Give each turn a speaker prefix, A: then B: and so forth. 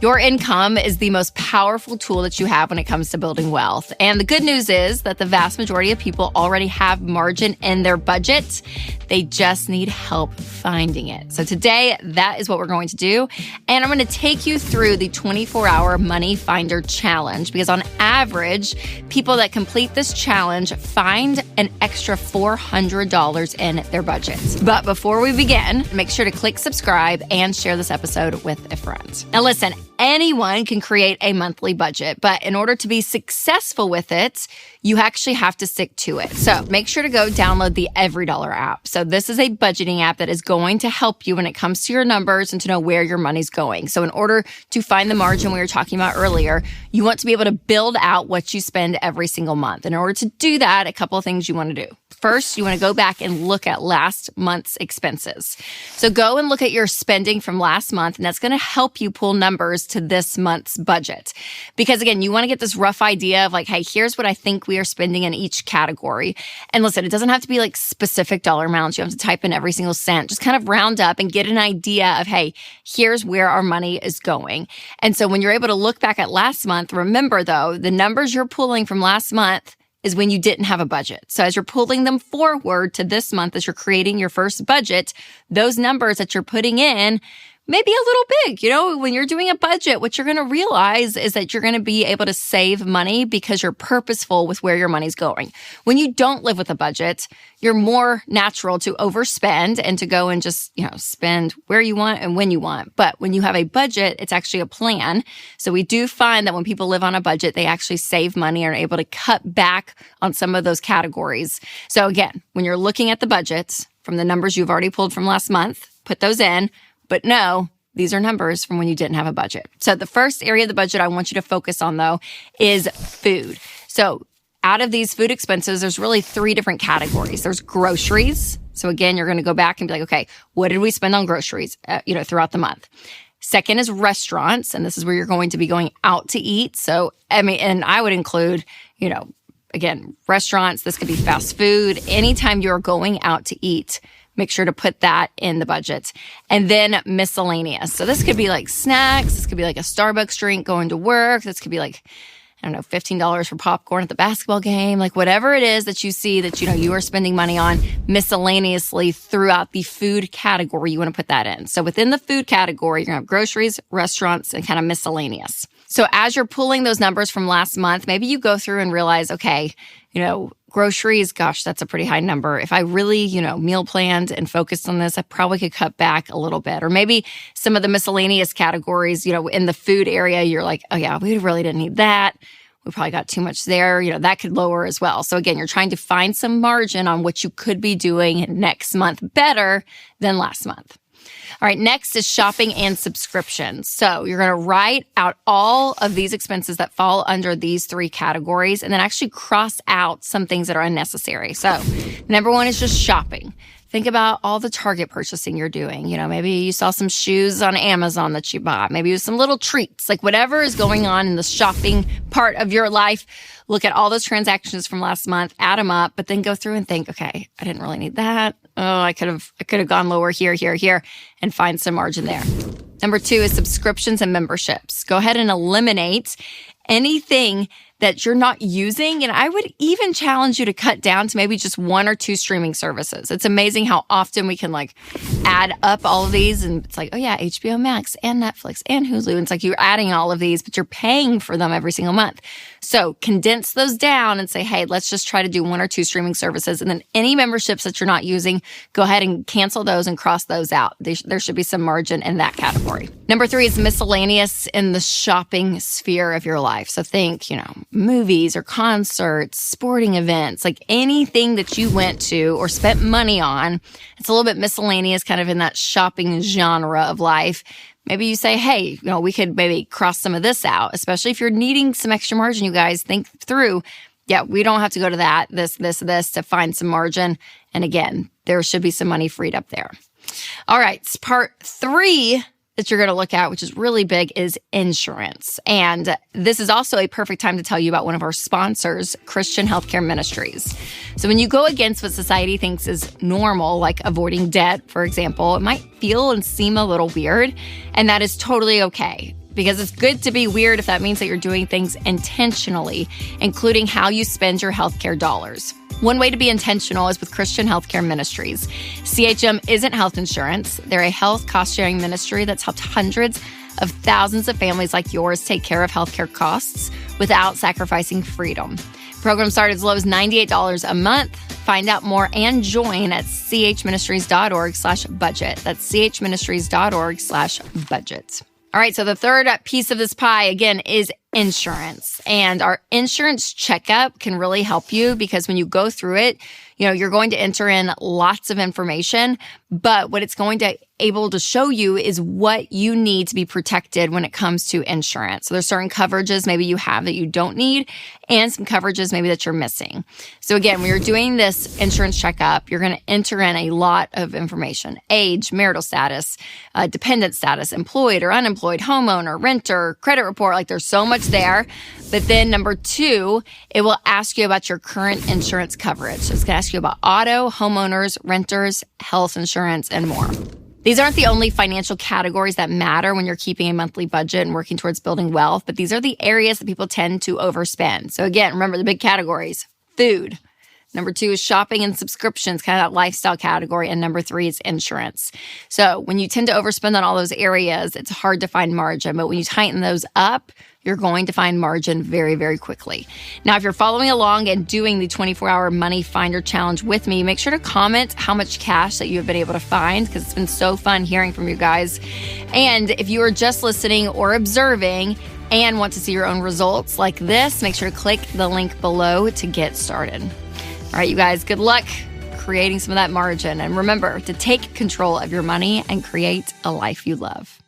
A: Your income is the most powerful tool that you have when it comes to building wealth. And the good news is that the vast majority of people already have margin in their budget. They just need help finding it. So today, that is what we're going to do. And I'm going to take you through the 24-hour Money Finder Challenge, because on average, people that complete this challenge find an extra $400 in their budget. But before we begin, make sure to click subscribe and share this episode with a friend. Now listen, anyone can create a monthly budget, but in order to be successful with it, you actually have to stick to it. So make sure to go download the EveryDollar app. So this is a budgeting app that is going to help you when it comes to your numbers and to know where your money's going. So in order to find the margin we were talking about earlier, you want to be able to build out what you spend every single month. In order to do that, a couple of things you want to do. First, you want to go back and look at last month's expenses. So go and look at your spending from last month, and that's going to help you pull numbers to this month's budget. Because again, you want to get this rough idea of like, hey, here's what I think we are spending in each category. And listen, it doesn't have to be like specific dollar amounts. You have to type in every single cent. Just kind of round up and get an idea of, hey, here's where our money is going. And so when you're able to look back at last month, remember though, the numbers you're pulling from last month is when you didn't have a budget. So as you're pulling them forward to this month, as you're creating your first budget, those numbers that you're putting in may be a little big. You know, when you're doing a budget, what you're going to realize is that you're going to be able to save money because you're purposeful with where your money's going. When you don't live with a budget, you're more natural to overspend and to go and just, spend where you want and when you want. But when you have a budget, it's actually a plan. So we do find that when people live on a budget, they actually save money and are able to cut back on some of those categories. So again, when you're looking at the budgets from the numbers you've already pulled from last month, put those in. But no, these are numbers from when you didn't have a budget. So the first area of the budget I want you to focus on, though, is food. So out of these food expenses, there's really three different categories. There's groceries. So again, you're going to go back and be like, okay, what did we spend on groceries, throughout the month? Second is restaurants. And this is where you're going to be going out to eat. So, and I would include, again, restaurants. This could be fast food. Anytime you're going out to eat, make sure to put that in the budget. And then miscellaneous. So this could be like snacks. This could be like a Starbucks drink going to work. This could be like, $15 for popcorn at the basketball game. Like whatever it is that you see that, you are spending money on miscellaneously throughout the food category, you want to put that in. So within the food category, you're going to have groceries, restaurants, and kind of miscellaneous. So as you're pulling those numbers from last month, maybe you go through and realize, okay, groceries, gosh, that's a pretty high number. If I really, meal planned and focused on this, I probably could cut back a little bit. Or maybe some of the miscellaneous categories, in the food area, you're like, oh yeah, we really didn't need that. We probably got too much there. That could lower as well. So again, you're trying to find some margin on what you could be doing next month better than last month. All right, next is shopping and subscriptions. So you're going to write out all of these expenses that fall under these three categories and then actually cross out some things that are unnecessary. So number one is just shopping. Think about all the Target purchasing you're doing. Maybe you saw some shoes on Amazon that you bought. Maybe it was some little treats. Like whatever is going on in the shopping part of your life, look at all those transactions from last month, add them up, but then go through and think, okay, I didn't really need that. Oh, I could have gone lower here, and find some margin there. Number two is subscriptions and memberships. Go ahead and eliminate anything that you're not using. And I would even challenge you to cut down to maybe just one or two streaming services. It's amazing how often we can add up all of these. And it's like, oh yeah, HBO Max and Netflix and Hulu. And it's like you're adding all of these, but you're paying for them every single month. So condense those down and say, hey, let's just try to do one or two streaming services. And then any memberships that you're not using, go ahead and cancel those and cross those out. There should be some margin in that category. Number three is miscellaneous in the shopping sphere of your life. So think, movies or concerts, sporting events, like anything that you went to or spent money on. It's a little bit miscellaneous, kind of in that shopping genre of life. Maybe you say, hey, we could maybe cross some of this out, especially if you're needing some extra margin, you guys. Think through, yeah, we don't have to go to that, this to find some margin. And again, there should be some money freed up there. All right, part three that you're going to look at, which is really big, is insurance. And this is also a perfect time to tell you about one of our sponsors, Christian Healthcare Ministries. So when you go against what society thinks is normal, like avoiding debt, for example, it might feel and seem a little weird, and that is totally okay. because it's good to be weird if that means that you're doing things intentionally, including how you spend your healthcare dollars. One way to be intentional is with Christian Healthcare Ministries. CHM isn't health insurance. They're a health cost-sharing ministry that's helped hundreds of thousands of families like yours take care of healthcare costs without sacrificing freedom. Programs start as low as $98 a month. Find out more and join at chministries.org/budget. That's chministries.org/budget. All right, so the third piece of this pie, again, is insurance. And our insurance checkup can really help you because when you go through it, you're going to enter in lots of information, but what it's going to able to show you is what you need to be protected when it comes to insurance. So there's certain coverages maybe you have that you don't need and some coverages maybe that you're missing. So again, when you're doing this insurance checkup, you're going to enter in a lot of information: age, marital status, dependent status, employed or unemployed, homeowner, renter, credit report. Like there's so much there. But then number 2, it will ask you about your current insurance coverage. So it's going to ask you about auto, homeowners, renters, health insurance, and more. These aren't the only financial categories that matter when you're keeping a monthly budget and working towards building wealth, but these are the areas that people tend to overspend. So again, remember the big categories: food. Number 2 is shopping and subscriptions, kind of that lifestyle category. And number 3 is insurance. So when you tend to overspend on all those areas, it's hard to find margin. But when you tighten those up, you're going to find margin very, very quickly. Now, if you're following along and doing the 24-hour Money Finder Challenge with me, make sure to comment how much cash that you have been able to find, because it's been so fun hearing from you guys. And if you are just listening or observing and want to see your own results like this, make sure to click the link below to get started. All right, you guys, good luck creating some of that margin. And remember to take control of your money and create a life you love.